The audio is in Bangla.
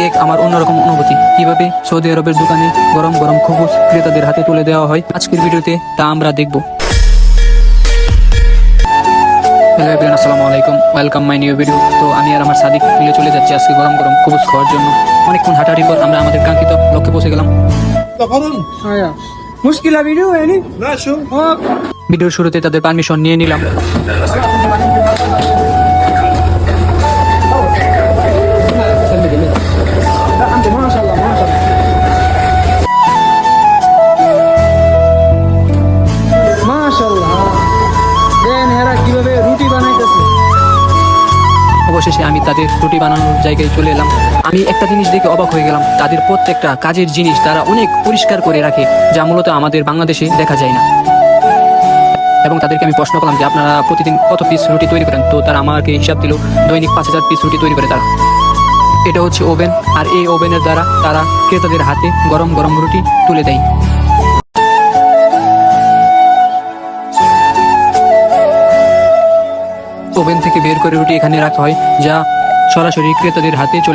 এক আমার অন্যরকম অনুভূতি। কিভাবে সৌদি আরবের দোকানে গরম গরম খবুজ ক্রেতাদের হাতে তুলে দেওয়া হয় আজকের ভিডিওতে তা আমরা দেখব। হ্যালো এভরিওয়ান, আসসালামু আলাইকুম, ওয়েলকাম মাই নিউ ভিডিও। তো আমি আর আমার সাদিক মিলে চলে যাচ্ছি আজকে গরম গরম খবুজ খাওয়ার জন্য। অনেকক্ষণ হাঁটাহাঁটির পর আমরা আমাদের কাঙ্ক্ষিত লক্ষ্যে পৌঁছে গেলাম। مشكلة فيديو يعني؟ لا شو ভিডিওর শুরুতে তাদের পারমিশন নিয়ে নিলাম। لا عندي ما شاء الله ما شاء الله ما شاء الله দেন এরা কিভাবে রুটি বানাইতেছে। অবশেষে আমি তাদের রুটি বানানোর জায়গায় চলে এলাম। আমি একটা জিনিস দেখে অবাক হয়ে গেলাম, তাদের প্রত্যেকটা কাজের জিনিস তারা অনেক পরিষ্কার করে রাখে, যা মূলত আমাদের বাংলাদেশে দেখা যায় না। এবং তাদেরকে আমি প্রশ্ন করলাম যে আপনারা প্রতিদিন কত পিস রুটি তৈরি করেন, তো তারা আমাকে হিসাব দিল দৈনিক 5000 পিস রুটি তৈরি করে তারা। এটা হচ্ছে ওভেন, আর এই ওভেনের দ্বারা তারা ক্রেতাদের হাতে গরম গরম রুটি তুলে দেয়। ওভেন থেকে বের করে রুটি এখানে রাখা হয়, যা সরাসরি ক্রেতাদের হাতে চলে